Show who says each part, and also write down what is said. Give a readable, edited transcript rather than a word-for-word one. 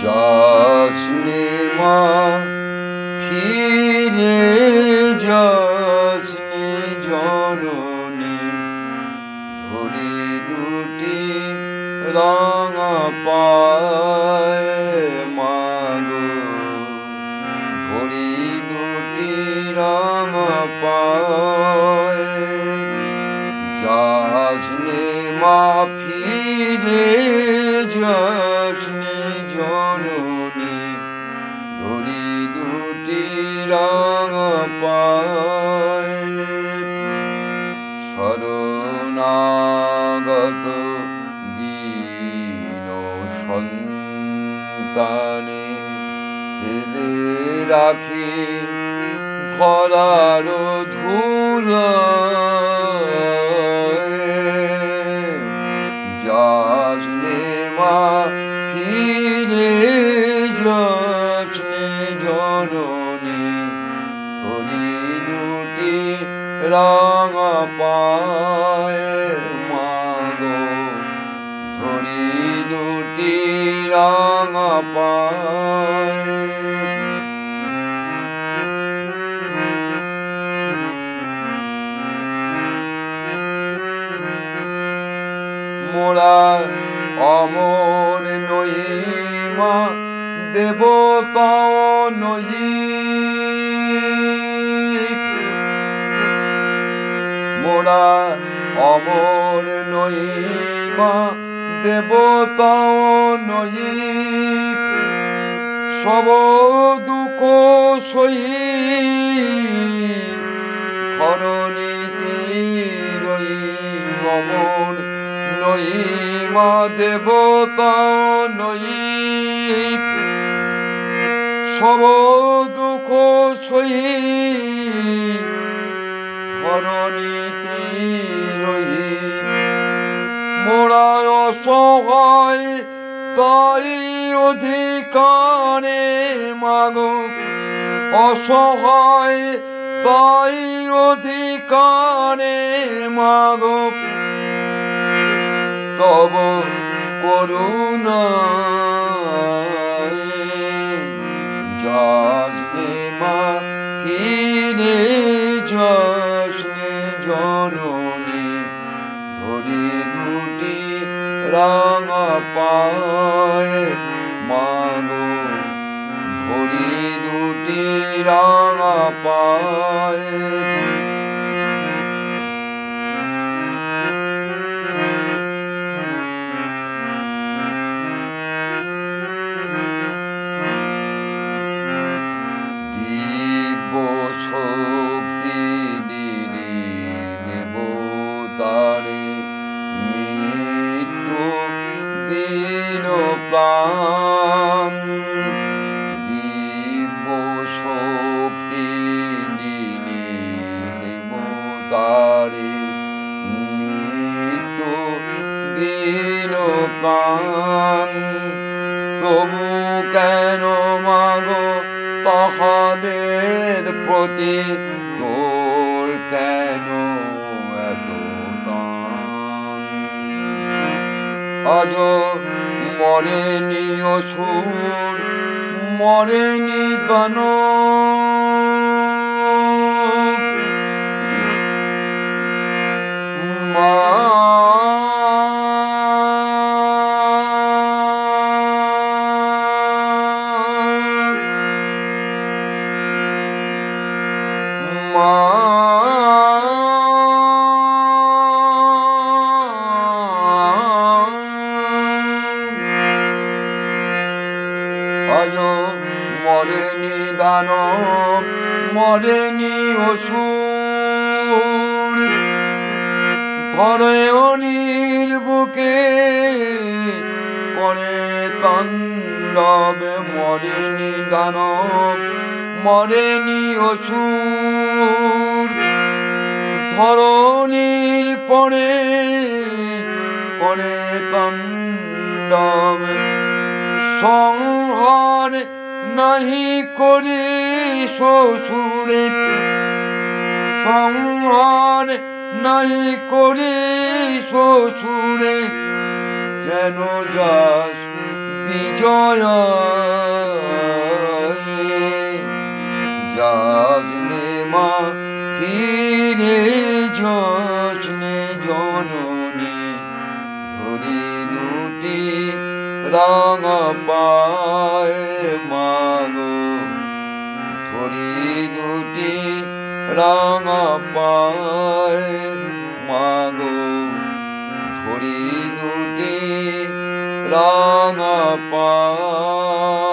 Speaker 1: যাসনি মা ফিরে যাসনি জননী ধরি দুটি রাঙা পায়ে মাগো ধরি দুটি রাঙা পায়ে যাসনি মা ফিরে যাসনি জননী ধরি দুটি রাঙা পায়ে শরণাগত দীন সন্তানে ফেলে রাখি ধরার ধুলায় যাসনি মা ফিরে যাসনি জননী ধরি দুটি রাঙা পায়ে মাগো ধরি দুটি রাঙা পায়ে মোরা অমর নই মা দেবতাও নই মোরা অমর নই মা দেবতাও নই সব দুঃখ সহি ধরণীতে রই অমর নই মা দেবতাও নই সব দুঃখ সহি ধরণীতে রই মোরা অসহায় তাই অধিকারে মাগো অসহায় তাই অধিকারে মাগো তব করুণায় যাসনি মা ফিরে যাসনি জননী ধরি দুটি রাঙা পায়ে মাগো ধরি দুটি রাঙা পায়ে দিব্য শক্তি দিলি দেবতারে মৃত্যু দিন প্রাণ দিব্য শক্তি দিলি দেবতারে মৃত্যু দিন প্রাণ তবু কেন মাগো তাহাদের প্রতি তোর কেন এত টান আজ মরেনি অসুর মরেনি দানব মা আজ মরেনি দানব মরেনি অসুর ধরণীর বুকে করে তাণ্ডব মরেনি দানব মরেনি অসুর ধরণীর পরে করে তাণ্ডব সংহার নাহি করি শ্বশুরে সংহার নাহি করি শ্বশুরে কেন যাস বিজ জয় যাজনে মা ফিরে যশনে জননী ধরি দুটি রাঙা পায়ে মাগো ধরি দুটি রাঙা পায়ে মাগো ধরি দুটি রাঙা পায়ে